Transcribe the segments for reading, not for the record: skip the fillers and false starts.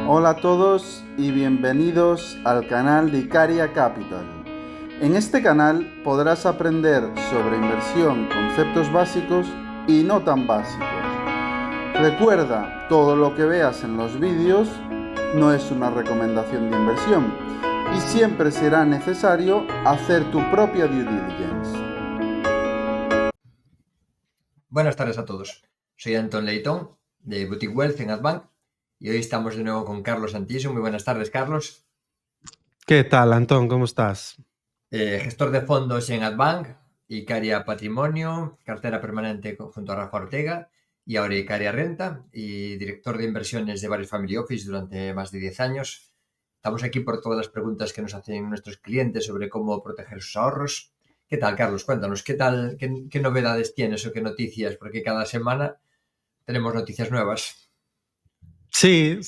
Hola a todos y bienvenidos al canal de Icaria Capital. En este canal podrás aprender sobre inversión, conceptos básicos y no tan básicos. Recuerda, todo lo que veas en los vídeos no es una recomendación de inversión y siempre será necesario hacer tu propia due diligence. Buenas tardes a todos. Soy Antón Leitón de Boutique Wealth en Adbank y hoy estamos de nuevo con Carlos Santiso. Muy buenas tardes, Carlos. ¿Qué tal, Antón? ¿Cómo estás? Gestor de fondos en Adbank, Icaria Patrimonio, cartera permanente junto a Rafa Ortega y ahora Icaria Renta y director de inversiones de varios family office durante más de 10 años. Estamos aquí por todas las preguntas que nos hacen nuestros clientes sobre cómo proteger sus ahorros. ¿Qué tal, Carlos? Cuéntanos, ¿qué tal? ¿Qué novedades tienes o qué noticias? Porque cada semana tenemos noticias nuevas. Sí.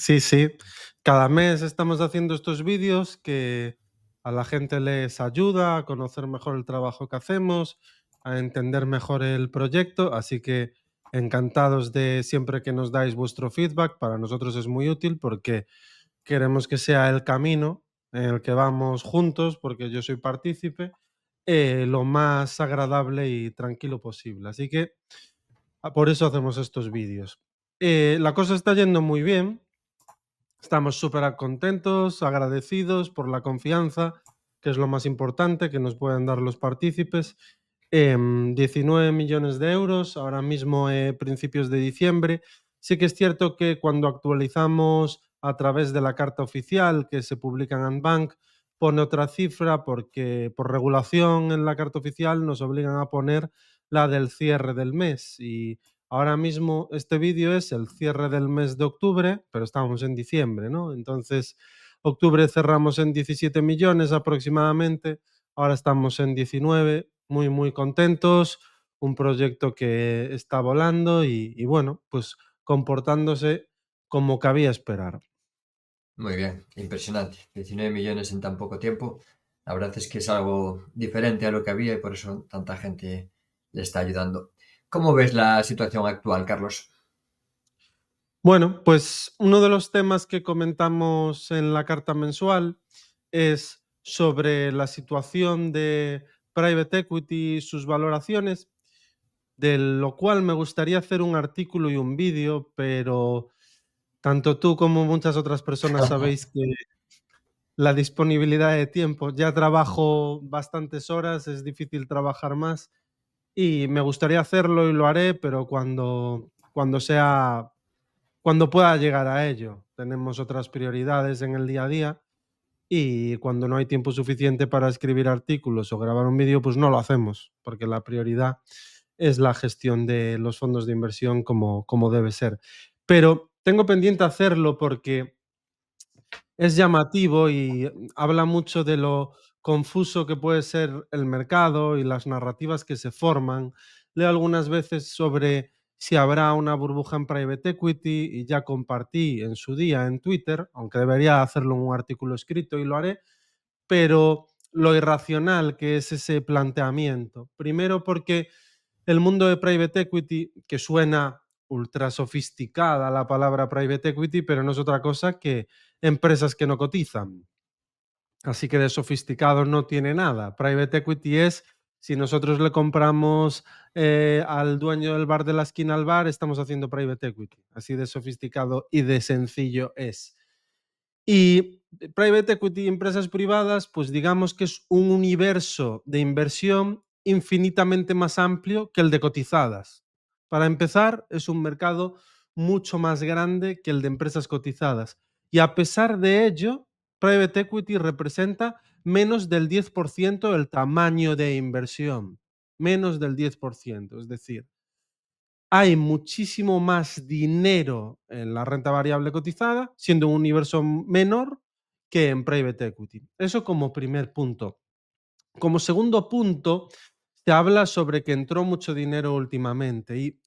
Cada mes estamos haciendo estos vídeos que a la gente les ayuda a conocer mejor el trabajo que hacemos, a entender mejor el proyecto, así que encantados de siempre que nos dais vuestro feedback. Para nosotros es muy útil porque queremos que sea el camino en el que vamos juntos, porque yo soy partícipe, lo más agradable y tranquilo posible. Así que por eso hacemos estos vídeos. La cosa está yendo muy bien. Estamos súper contentos, agradecidos por la confianza, que es lo más importante que nos pueden dar los partícipes. 19 millones de euros, ahora mismo principios de diciembre. Sí que es cierto que cuando actualizamos a través de la carta oficial que se publica en Andbank, pone otra cifra porque por regulación en la carta oficial nos obligan a poner la del cierre del mes y ahora mismo este vídeo es el cierre del mes de octubre, pero estamos en diciembre, ¿no? Entonces, octubre cerramos en 17 millones aproximadamente, ahora estamos en 19, muy contentos, un proyecto que está volando y bueno, pues comportándose como cabía esperar. Muy bien, impresionante. 19 millones en tan poco tiempo. La verdad es que es algo diferente a lo que había y por eso tanta gente le está ayudando. ¿Cómo ves la situación actual, Carlos? Bueno, pues uno de los temas que comentamos en la carta mensual es sobre la situación de private equity y sus valoraciones, de lo cual me gustaría hacer un artículo y un vídeo, pero tanto tú como muchas otras personas sabéis que la disponibilidad de tiempo, ya trabajo bastantes horas, es difícil trabajar más y me gustaría hacerlo y lo haré, pero cuando pueda llegar a ello. Tenemos otras prioridades en el día a día y cuando no hay tiempo suficiente para escribir artículos o grabar un vídeo, pues no lo hacemos, porque la prioridad es la gestión de los fondos de inversión como debe ser. Pero tengo pendiente hacerlo porque es llamativo y habla mucho de lo confuso que puede ser el mercado y las narrativas que se forman. Leo algunas veces sobre si habrá una burbuja en private equity y ya compartí en su día en Twitter, aunque debería hacerlo en un artículo escrito y lo haré, pero lo irracional que es ese planteamiento. Primero porque el mundo de private equity, que suena ultra sofisticada la palabra private equity, pero no es otra cosa que empresas que no cotizan. Así que de sofisticado no tiene nada. Private equity es si nosotros le compramos al dueño del bar de la esquina al bar, estamos haciendo private equity. Así de sofisticado y de sencillo es. Y private equity y empresas privadas, pues digamos que es un universo de inversión infinitamente más amplio que el de cotizadas. Para empezar, es un mercado mucho más grande que el de empresas cotizadas. Y a pesar de ello, private equity representa menos del 10% del tamaño de inversión. Menos del 10%. Es decir, hay muchísimo más dinero en la renta variable cotizada, siendo un universo menor que en private equity. Eso como primer punto. Como segundo punto, se habla sobre que entró mucho dinero últimamente y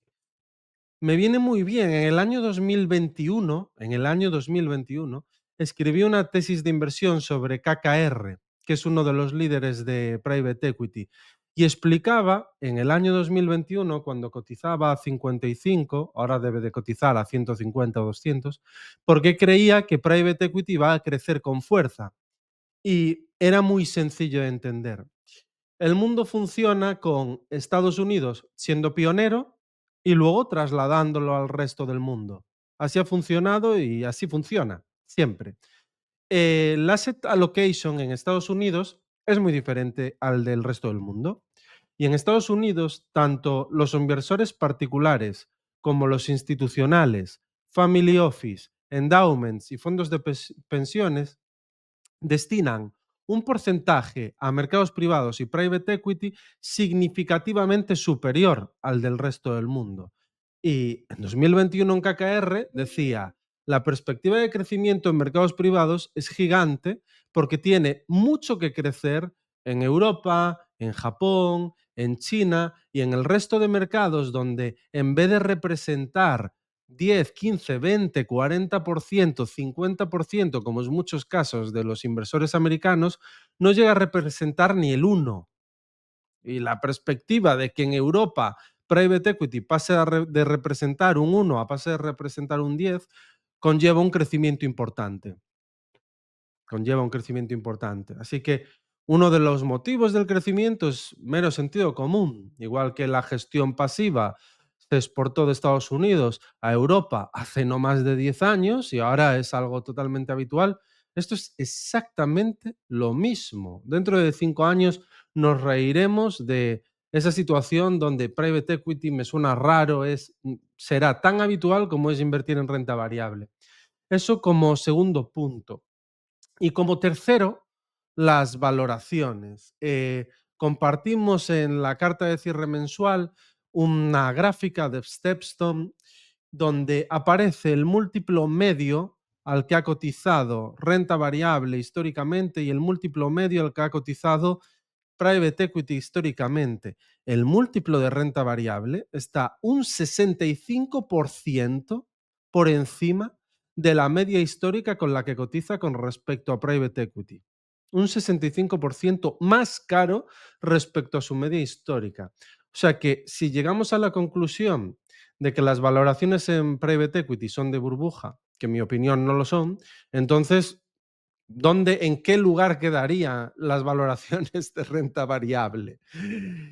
me viene muy bien. En el año 2021, escribí una tesis de inversión sobre KKR, que es uno de los líderes de private equity. Y explicaba en el año 2021, cuando cotizaba a 55, ahora debe de cotizar a 150 o 200, por qué creía que private equity va a crecer con fuerza. Y era muy sencillo de entender. El mundo funciona con Estados Unidos siendo pionero y luego trasladándolo al resto del mundo. Así ha funcionado y así funciona siempre. El asset allocation en Estados Unidos es muy diferente al del resto del mundo. Y en Estados Unidos, tanto los inversores particulares como los institucionales, family office, endowments y fondos de pensiones destinan un porcentaje a mercados privados y private equity significativamente superior al del resto del mundo. Y en 2021 en KKR decía, la perspectiva de crecimiento en mercados privados es gigante porque tiene mucho que crecer en Europa, en Japón, en China y en el resto de mercados donde en vez de representar 10, 15, 20, 40%, 50%, como en muchos casos de los inversores americanos, no llega a representar ni el 1. Y la perspectiva de que en Europa private equity pase de representar un 1 a pase de representar un 10 conlleva un crecimiento importante. Conlleva un crecimiento importante. Así que uno de los motivos del crecimiento es mero sentido común, igual que la gestión pasiva se exportó de Estados Unidos a Europa hace no más de 10 años y ahora es algo totalmente habitual. Esto es exactamente lo mismo. Dentro de 5 años nos reiremos de esa situación donde private equity me suena raro, será tan habitual como es invertir en renta variable. Eso como segundo punto. Y como tercero, las valoraciones. Compartimos en la carta de cierre mensual una gráfica de Stepstone donde aparece el múltiplo medio al que ha cotizado renta variable históricamente y el múltiplo medio al que ha cotizado private equity históricamente. El múltiplo de renta variable está un 65% por encima de la media histórica con la que cotiza con respecto a private equity. Un 65% más caro respecto a su media histórica. O sea que si llegamos a la conclusión de que las valoraciones en private equity son de burbuja, que en mi opinión no lo son, entonces en qué lugar quedarían las valoraciones de renta variable?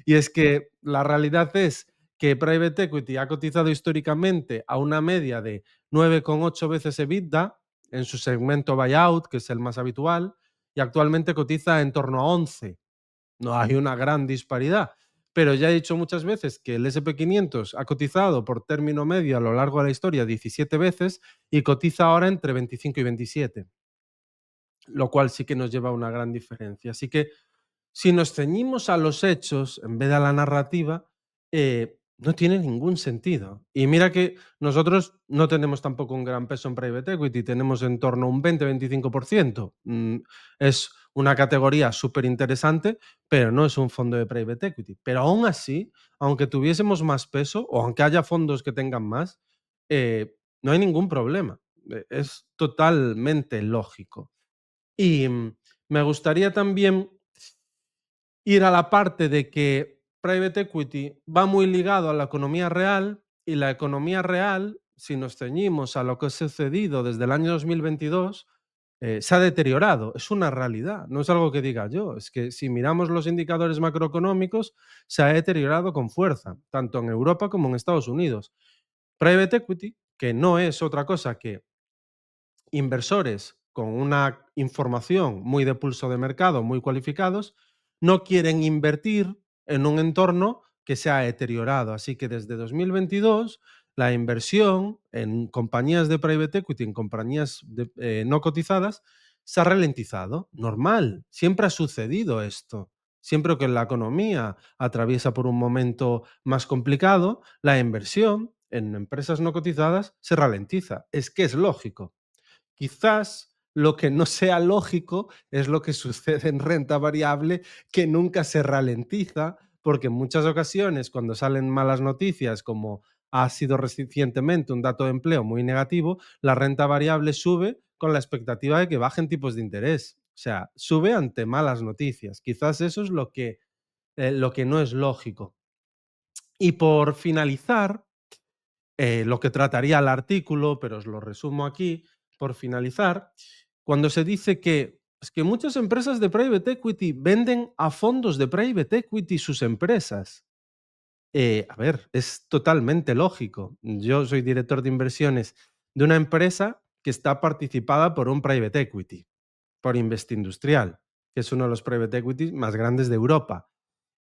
Y es que la realidad es que private equity ha cotizado históricamente a una media de 9,8 veces EBITDA en su segmento buyout, que es el más habitual, y actualmente cotiza en torno a 11. No hay una gran disparidad. Pero ya he dicho muchas veces que el SP500 ha cotizado por término medio a lo largo de la historia 17 veces y cotiza ahora entre 25 y 27, lo cual sí que nos lleva a una gran diferencia. Así que si nos ceñimos a los hechos en vez de a la narrativa, no tiene ningún sentido. Y mira que nosotros no tenemos tampoco un gran peso en private equity, tenemos en torno a un 20-25%. Es una categoría súper interesante, pero no es un fondo de private equity. Pero aún así, aunque tuviésemos más peso o aunque haya fondos que tengan más, no hay ningún problema. Es totalmente lógico. Y me gustaría también ir a la parte de que private equity va muy ligado a la economía real y la economía real, si nos ceñimos a lo que ha sucedido desde el año 2022, se ha deteriorado. Es una realidad, no es algo que diga yo. Es que si miramos los indicadores macroeconómicos, se ha deteriorado con fuerza, tanto en Europa como en Estados Unidos. Private equity, que no es otra cosa que inversores con una información muy de pulso de mercado, muy cualificados, no quieren invertir en un entorno que se ha deteriorado. Así que desde 2022 la inversión en compañías de private equity, en compañías no cotizadas, se ha ralentizado. Normal, siempre ha sucedido esto. Siempre que la economía atraviesa por un momento más complicado, la inversión en empresas no cotizadas se ralentiza. Es que es lógico. Quizás lo que no sea lógico es lo que sucede en renta variable, que nunca se ralentiza, porque en muchas ocasiones cuando salen malas noticias, como ha sido recientemente un dato de empleo muy negativo, la renta variable sube con la expectativa de que bajen tipos de interés. O sea, sube ante malas noticias. Quizás eso es lo que lo que no es lógico. Y por finalizar, lo que trataría el artículo, pero os lo resumo aquí, por finalizar, cuando se dice que es que muchas empresas de private equity venden a fondos de private equity sus empresas. A ver, es totalmente lógico. Yo soy director de inversiones de una empresa que está participada por un private equity, por Investindustrial, que es uno de los private equity más grandes de Europa.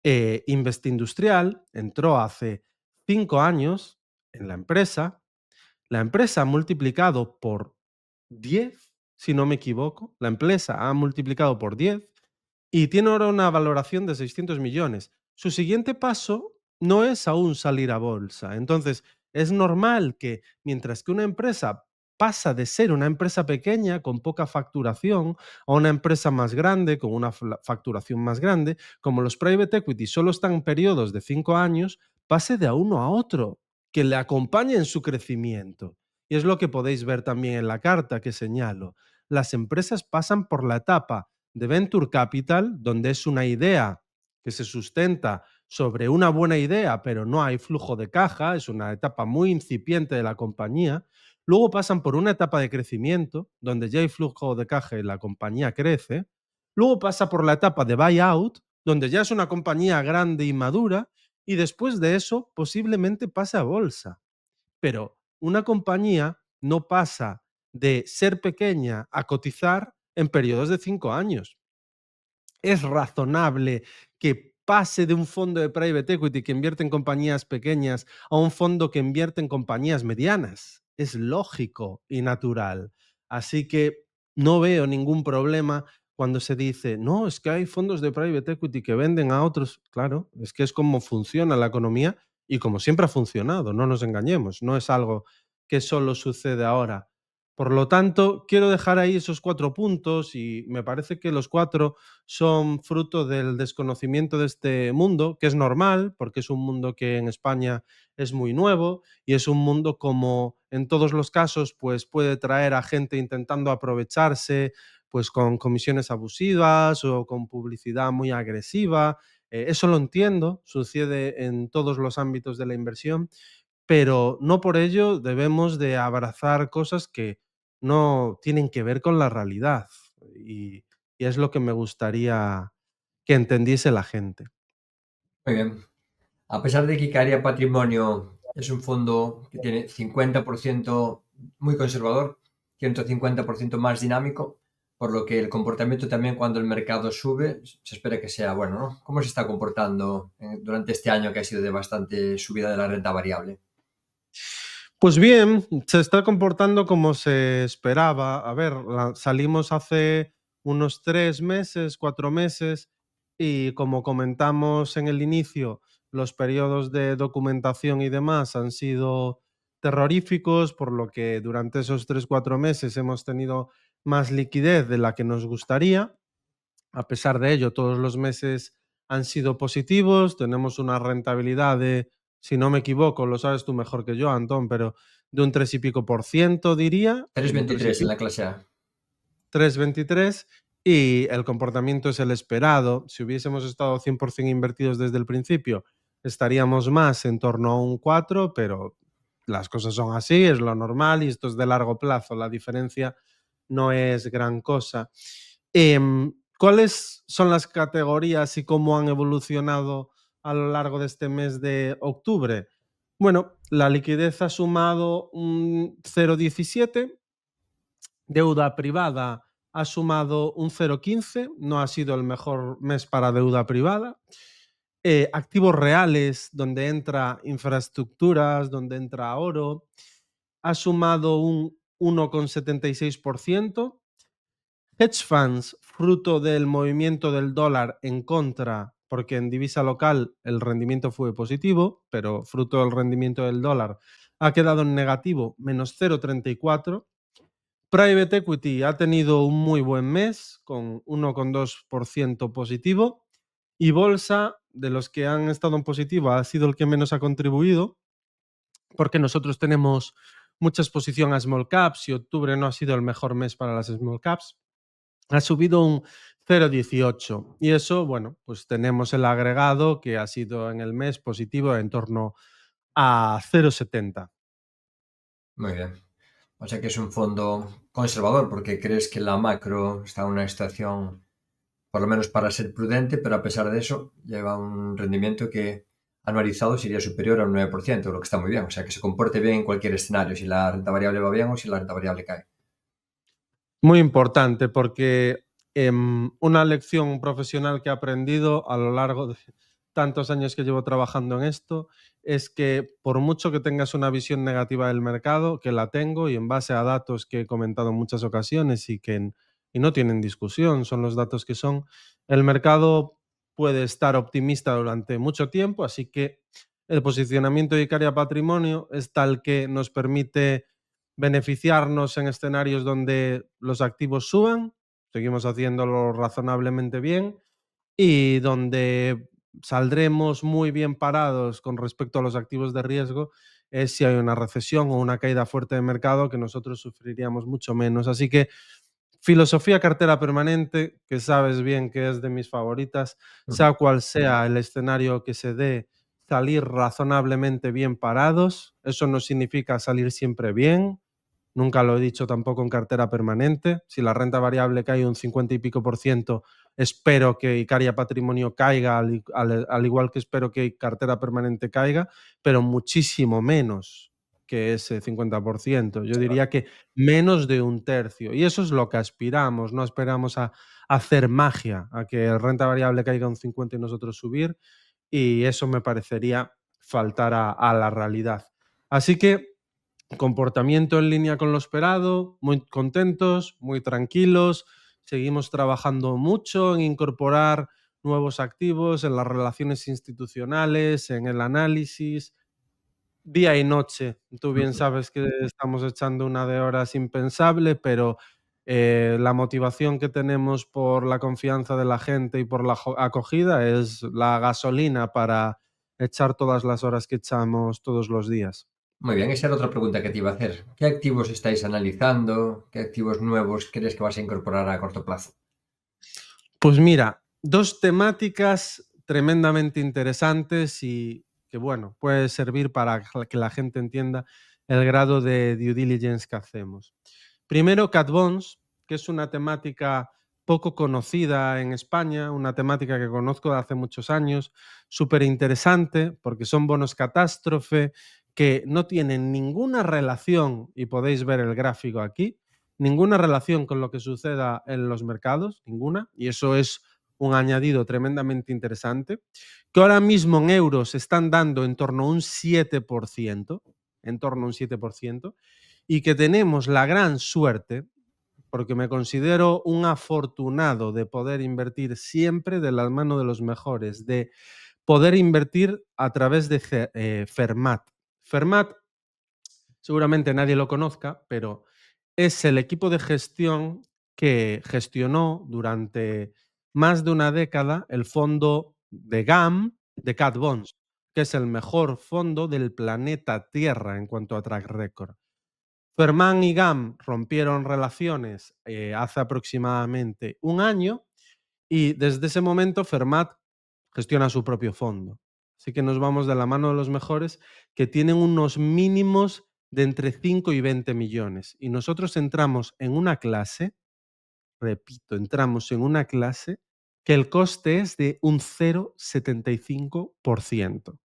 Investindustrial entró hace 5 años en la empresa ha multiplicado por 10, si no me equivoco, la empresa ha multiplicado por 10 y tiene ahora una valoración de 600 millones. Su siguiente paso no es aún salir a bolsa. Entonces, es normal que mientras que una empresa pasa de ser una empresa pequeña con poca facturación a una empresa más grande con una facturación más grande, como los private equity solo están en periodos de 5 años, pase de a uno a otro, que le acompañe en su crecimiento. Y es lo que podéis ver también en la carta que señalo. Las empresas pasan por la etapa de Venture Capital, donde es una idea que se sustenta sobre una buena idea, pero no hay flujo de caja, es una etapa muy incipiente de la compañía. Luego pasan por una etapa de crecimiento, donde ya hay flujo de caja y la compañía crece. Luego pasa por la etapa de buyout, donde ya es una compañía grande y madura, y después de eso posiblemente pase a bolsa. Pero una compañía no pasa de ser pequeña a cotizar en periodos de 5 años. Es razonable que pase de un fondo de private equity que invierte en compañías pequeñas a un fondo que invierte en compañías medianas. Es lógico y natural. Así que no veo ningún problema cuando se dice, no, es que hay fondos de private equity que venden a otros. Claro, es que es como funciona la economía y como siempre ha funcionado, no nos engañemos, no es algo que solo sucede ahora. Por lo tanto, quiero dejar ahí esos 4 puntos y me parece que los 4 son fruto del desconocimiento de este mundo, que es normal, porque es un mundo que en España es muy nuevo y es un mundo como en todos los casos, pues puede traer a gente intentando aprovecharse, pues con comisiones abusivas o con publicidad muy agresiva. Eso lo entiendo, sucede en todos los ámbitos de la inversión, pero no por ello debemos de abrazar cosas que no tienen que ver con la realidad. Y, y es lo que me gustaría que entendiese la gente. Muy bien. A pesar de que Icaria Patrimonio es un fondo que tiene 50% muy conservador, 150% más dinámico, por lo que el comportamiento también cuando el mercado sube se espera que sea bueno, ¿no? ¿Cómo se está comportando durante este año que ha sido de bastante subida de la renta variable? Pues bien, se está comportando como se esperaba. A ver, salimos hace unos 3 meses, 4 meses, y como comentamos en el inicio, los periodos de documentación y demás han sido terroríficos, por lo que durante esos 3, 4 meses hemos tenido más liquidez de la que nos gustaría. A pesar de ello, todos los meses han sido positivos, tenemos una rentabilidad de, si no me equivoco, lo sabes tú mejor que yo, Antón, pero de un 3 y pico por ciento, diría, un 3 y 3,23 en la pico, clase A. 3,23, y el comportamiento es el esperado. Si hubiésemos estado 100% invertidos desde el principio, estaríamos más en torno a un 4, pero las cosas son así, es lo normal y esto es de largo plazo, la diferencia no es gran cosa. ¿Cuáles son las categorías y cómo han evolucionado a lo largo de este mes de octubre? Bueno, la liquidez ha sumado un 0,17, deuda privada ha sumado un 0,15, no ha sido el mejor mes para deuda privada. Activos reales, donde entra infraestructuras, donde entra oro, ha sumado un 1,76%. Hedge funds, fruto del movimiento del dólar en contra, porque en divisa local el rendimiento fue positivo, pero fruto del rendimiento del dólar ha quedado en negativo, menos 0,34. Private equity ha tenido un muy buen mes, con 1,2% positivo, y bolsa, de los que han estado en positivo, ha sido el que menos ha contribuido, porque nosotros tenemos mucha exposición a small caps y octubre no ha sido el mejor mes para las small caps. ha subido un 0,18 y eso, bueno, pues tenemos el agregado que ha sido en el mes positivo en torno a 0,70. Muy bien. O sea que es un fondo conservador porque crees que la macro está en una situación, por lo menos para ser prudente, pero a pesar de eso lleva un rendimiento que anualizado sería superior al 9%, lo que está muy bien. O sea que se comporte bien en cualquier escenario, si la renta variable va bien o si la renta variable cae. Muy importante porque una lección profesional que he aprendido a lo largo de tantos años que llevo trabajando en esto es que por mucho que tengas una visión negativa del mercado, que la tengo y en base a datos que he comentado en muchas ocasiones y no tienen discusión, son los datos que son, el mercado puede estar optimista durante mucho tiempo, así que el posicionamiento de Icaria Patrimonio es tal que nos permite beneficiarnos en escenarios donde los activos suban, seguimos haciéndolo razonablemente bien, y donde saldremos muy bien parados con respecto a los activos de riesgo es si hay una recesión o una caída fuerte de mercado, que nosotros sufriríamos mucho menos. Así que filosofía cartera permanente, que sabes bien que es de mis favoritas, sea cual sea el escenario que se dé, salir razonablemente bien parados. Eso no significa salir siempre bien, nunca lo he dicho tampoco en cartera permanente. Si la renta variable cae un 50 y pico por ciento, espero que Icaria Patrimonio caiga, al igual que espero que cartera permanente caiga, pero muchísimo menos que ese 50%. Yo diría que menos de un tercio. Y eso es lo que aspiramos. No aspiramos a hacer magia, a que la renta variable caiga un 50 y nosotros subir. Y eso me parecería faltar a la realidad. Así que comportamiento en línea con lo esperado, muy contentos, muy tranquilos. Seguimos trabajando mucho en incorporar nuevos activos, en las relaciones institucionales, en el análisis, día y noche. Tú bien sabes que estamos echando una de horas impensable, pero la motivación que tenemos por la confianza de la gente y por la acogida es la gasolina para echar todas las horas que echamos todos los días. Muy bien, esa era otra pregunta que te iba a hacer. ¿Qué activos estáis analizando? ¿Qué activos nuevos crees que vas a incorporar a corto plazo? Pues mira, dos temáticas tremendamente interesantes y que, bueno, puede servir para que la gente entienda el grado de due diligence que hacemos. Primero, Cat Bonds, que es una temática poco conocida en España, una temática que conozco de hace muchos años, súper interesante porque son bonos catástrofe que no tienen ninguna relación, y podéis ver el gráfico aquí, ninguna relación con lo que suceda en los mercados, ninguna, y eso es un añadido tremendamente interesante, que ahora mismo en euros están dando en torno a un 7%, y que tenemos la gran suerte, porque me considero un afortunado de poder invertir siempre de la mano de los mejores, de poder invertir a través de Fermat. Fermat, seguramente nadie lo conozca, pero es el equipo de gestión que gestionó durante más de una década el fondo de GAM de Cat Bonds, que es el mejor fondo del planeta Tierra en cuanto a track record. Ferman y GAM rompieron relaciones hace aproximadamente un año y desde ese momento Fermat gestiona su propio fondo. Así que nos vamos de la mano de los mejores que tienen unos mínimos de entre 5 y 20 millones. Y nosotros entramos en una clase, repito, entramos en una clase que el coste es de un 0,75%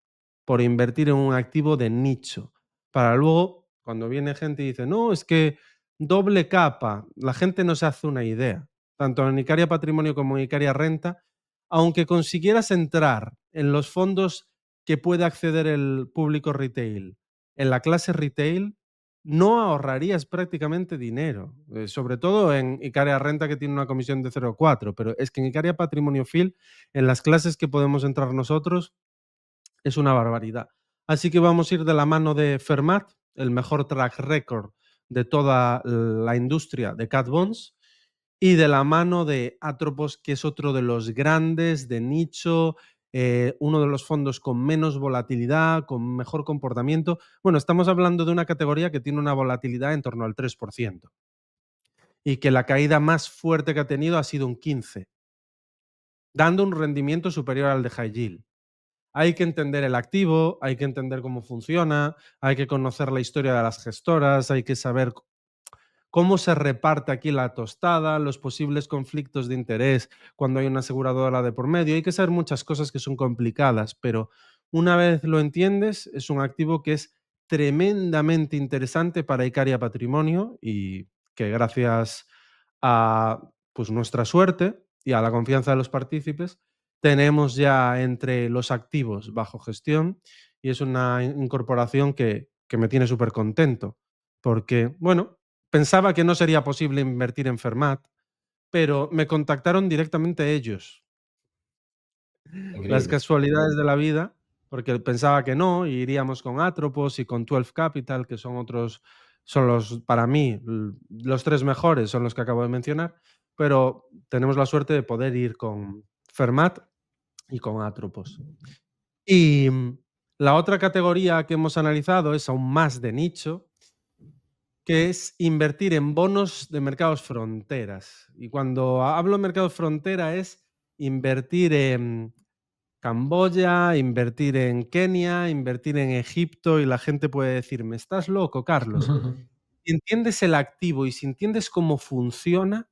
por invertir en un activo de nicho. Para luego, cuando viene gente y dice, no, es que doble capa, la gente no se hace una idea. Tanto en Icaria Patrimonio como en Icaria Renta, aunque consiguieras entrar en los fondos que puede acceder el público retail, en la clase retail, no ahorrarías prácticamente dinero, sobre todo en Icaria Renta, que tiene una comisión de 0,4, pero es que en Icaria Patrimonio Fil, en las clases que podemos entrar nosotros, es una barbaridad. Así que vamos a ir de la mano de Fermat, el mejor track record de toda la industria de Cat Bonds, y de la mano de Atropos, que es otro de los grandes de nicho, uno de los fondos con menos volatilidad, con mejor comportamiento. Bueno, estamos hablando de una categoría que tiene una volatilidad en torno al 3%. y que la caída más fuerte que ha tenido ha sido un 15, dando un rendimiento superior al de high yield. Hay que entender el activo, hay que entender cómo funciona, hay que conocer la historia de las gestoras, hay que saber cómo se reparte aquí la tostada, los posibles conflictos de interés cuando hay una aseguradora de por medio. Hay que saber muchas cosas que son complicadas, pero una vez lo entiendes, es un activo que es tremendamente interesante para Icaria Patrimonio y que gracias a pues, nuestra suerte y a la confianza de los partícipes, tenemos ya entre los activos bajo gestión y es una incorporación que me tiene súper contento porque, bueno, pensaba que no sería posible invertir en Fermat, pero me contactaron directamente ellos. Las Increíble. casualidades de la vida, porque pensaba que no, y iríamos con Atropos y con 12 Capital, que son otros, son los, para mí, los tres mejores, son los que acabo de mencionar, pero tenemos la suerte de poder ir con Fermat y con Atropos. Y la otra categoría que hemos analizado es aún más de nicho, que es invertir en bonos de mercados fronteras. Y cuando hablo de mercados frontera es invertir en Camboya, invertir en Kenia, invertir en Egipto y la gente puede decirme, ¿estás loco, Carlos? Si entiendes el activo y si entiendes cómo funciona,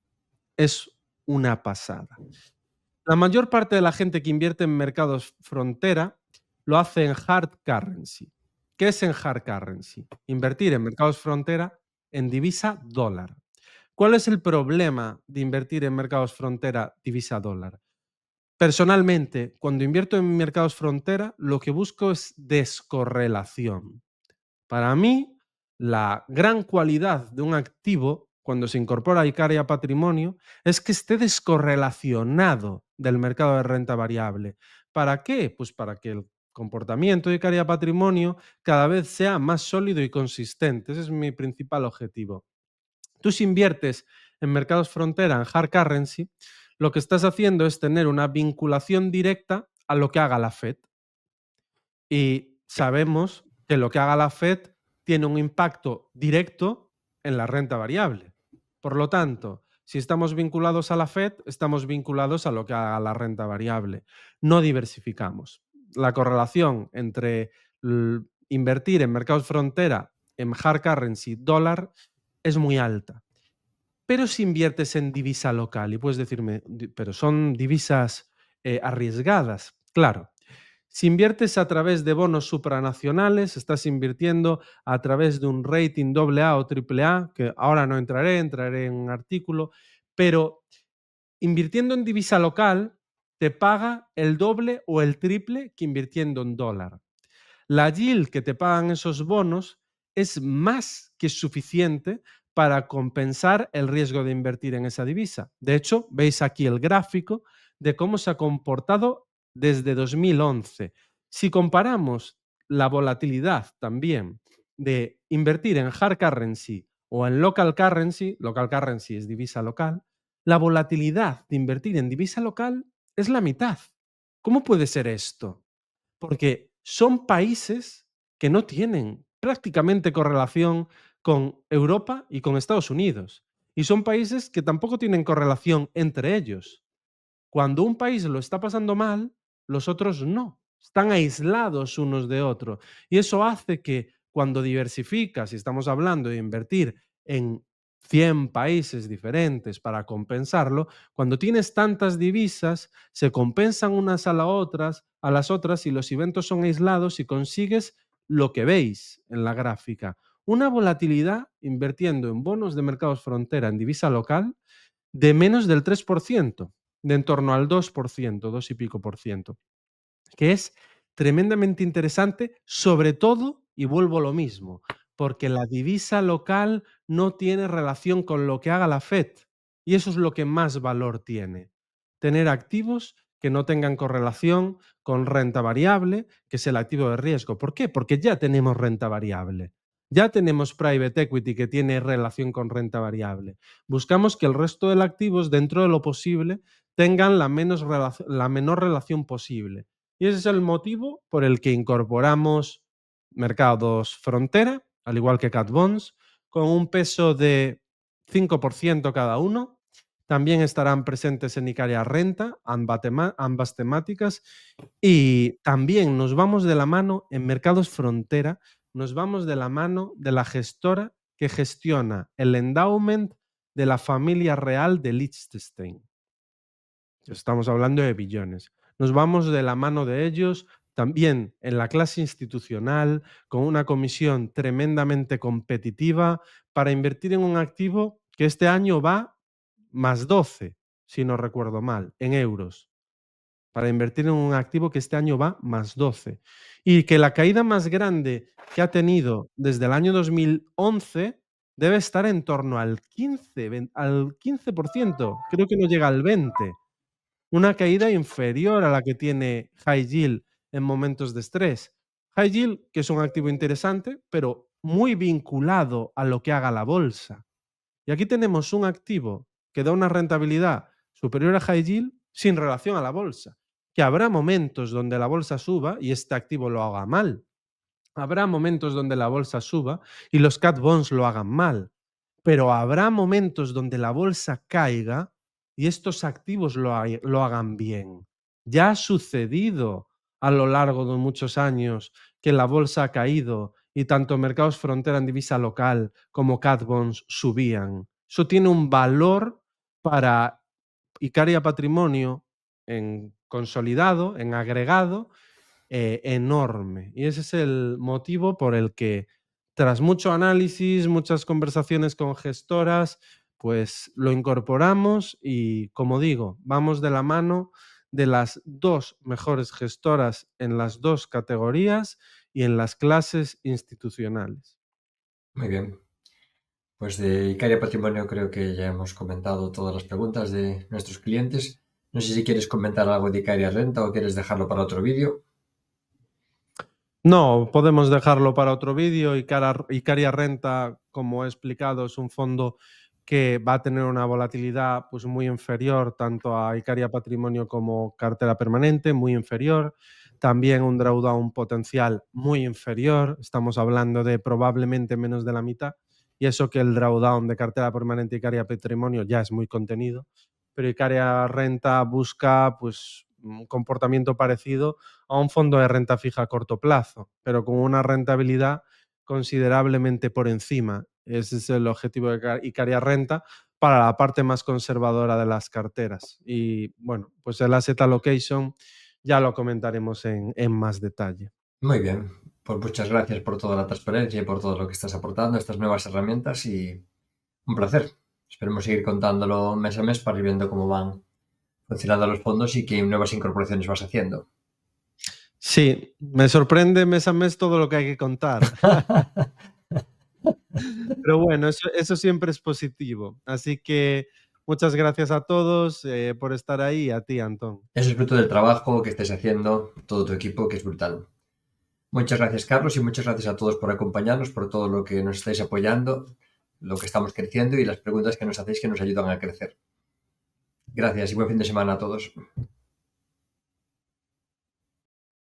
es una pasada. La mayor parte de la gente que invierte en mercados frontera lo hace en hard currency. ¿Qué es en hard currency? Invertir en mercados frontera en divisa dólar. ¿Cuál es el problema de invertir en mercados frontera divisa dólar? Personalmente, cuando invierto en mercados frontera, lo que busco es descorrelación. Para mí, la gran cualidad de un activo cuando se incorpora a Icaria Patrimonio es que esté descorrelacionado del mercado de renta variable. ¿Para qué? Pues para que el comportamiento de Icaria Patrimonio cada vez sea más sólido y consistente. Ese es mi principal objetivo. Tú si inviertes en mercados frontera, en hard currency, lo que estás haciendo es tener una vinculación directa a lo que haga la Fed. Y sabemos que lo que haga la Fed tiene un impacto directo en la renta variable. Por lo tanto, si estamos vinculados a la Fed, estamos vinculados a lo que haga la renta variable. No diversificamos. La correlación entre invertir en mercados frontera, en hard currency, dólar, es muy alta. Pero si inviertes en divisa local, y puedes decirme, pero son divisas arriesgadas. Claro, si inviertes a través de bonos supranacionales, estás invirtiendo a través de un rating AA o AAA, que ahora no entraré en un artículo, pero invirtiendo en divisa local te paga el doble o el triple que invirtiendo en dólar. La yield que te pagan esos bonos es más que suficiente para compensar el riesgo de invertir en esa divisa. De hecho, veis aquí el gráfico de cómo se ha comportado desde 2011. Si comparamos la volatilidad también de invertir en hard currency o en local currency es divisa local, la volatilidad de invertir en divisa local es la mitad. ¿Cómo puede ser esto? Porque son países que no tienen prácticamente correlación con Europa y con Estados Unidos. Y son países que tampoco tienen correlación entre ellos. Cuando un país lo está pasando mal, los otros no. Están aislados unos de otros. Y eso hace que cuando diversificas, y estamos hablando de invertir en 100 países diferentes para compensarlo, cuando tienes tantas divisas, se compensan unas a las otras y los eventos son aislados y consigues lo que veis en la gráfica. Una volatilidad invirtiendo en bonos de mercados frontera en divisa local de menos del 3%, de en torno al 2%, 2 y pico por ciento, que es tremendamente interesante, sobre todo, y vuelvo a lo mismo, porque la divisa local no tiene relación con lo que haga la Fed. Y eso es lo que más valor tiene. Tener activos que no tengan correlación con renta variable, que es el activo de riesgo. ¿Por qué? Porque ya tenemos renta variable. Ya tenemos private equity que tiene relación con renta variable. Buscamos que el resto de los activos, dentro de lo posible, tengan la menor relación posible. Y ese es el motivo por el que incorporamos mercados frontera, al igual que Cat Bonds, con un peso de 5% cada uno. También estarán presentes en Icaria Renta, ambas temáticas. Y también nos vamos de la mano en Mercados Frontera, nos vamos de la mano de la gestora que gestiona el endowment de la familia real de Liechtenstein. Estamos hablando de billones. Nos vamos de la mano de ellos también en la clase institucional, con una comisión tremendamente competitiva para invertir en un activo que este año va más 12, si no recuerdo mal, en euros. Para invertir en un activo que este año va más 12. Y que la caída más grande que ha tenido desde el año 2011 debe estar en torno al 15%. Creo que no llega al 20%. Una caída inferior a la que tiene High Yield en momentos de estrés. High Yield, que es un activo interesante, pero muy vinculado a lo que haga la bolsa. Y aquí tenemos un activo que da una rentabilidad superior a High Yield sin relación a la bolsa. Que habrá momentos donde la bolsa suba y este activo lo haga mal. Habrá momentos donde la bolsa suba y los cat bonds lo hagan mal. Pero habrá momentos donde la bolsa caiga y estos activos lo hagan bien. Ya ha sucedido a lo largo de muchos años que la bolsa ha caído y tanto mercados frontera en divisa local como cat bonds subían. Eso tiene un valor para Icaria Patrimonio en consolidado, en agregado, enorme. Y ese es el motivo por el que, tras mucho análisis, muchas conversaciones con gestoras, pues lo incorporamos y, como digo, vamos de la mano de las dos mejores gestoras en las dos categorías y en las clases institucionales. Muy bien. Pues de Icaria Patrimonio creo que ya hemos comentado todas las preguntas de nuestros clientes. No sé si quieres comentar algo de Icaria Renta o quieres dejarlo para otro vídeo. No, podemos dejarlo para otro vídeo. Icaria Renta, como he explicado, es un fondo que va a tener una volatilidad pues, muy inferior tanto a Icaria Patrimonio como cartera permanente, muy inferior. También un drawdown potencial muy inferior. Estamos hablando de probablemente menos de la mitad. Y eso que el drawdown de cartera permanente Icaria Patrimonio ya es muy contenido. Pero Icaria Renta busca pues, un comportamiento parecido a un fondo de renta fija a corto plazo, pero con una rentabilidad considerablemente por encima. Ese es el objetivo de Icaria Renta para la parte más conservadora de las carteras. Y bueno, pues el asset allocation ya lo comentaremos en más detalle. Muy bien, pues muchas gracias por toda la transparencia y por todo lo que estás aportando, estas nuevas herramientas y un placer. Esperemos seguir contándolo mes a mes para ir viendo cómo van funcionando los fondos y qué nuevas incorporaciones vas haciendo. Sí, me sorprende mes a mes todo lo que hay que contar. Pero bueno, eso siempre es positivo. Así que muchas gracias a todos por estar ahí y a ti, Antón. Eso es fruto del trabajo que estáis haciendo, todo tu equipo, que es brutal. Muchas gracias, Carlos, y muchas gracias a todos por acompañarnos, por todo lo que nos estáis apoyando, lo que estamos creciendo y las preguntas que nos hacéis que nos ayudan a crecer. Gracias y buen fin de semana a todos.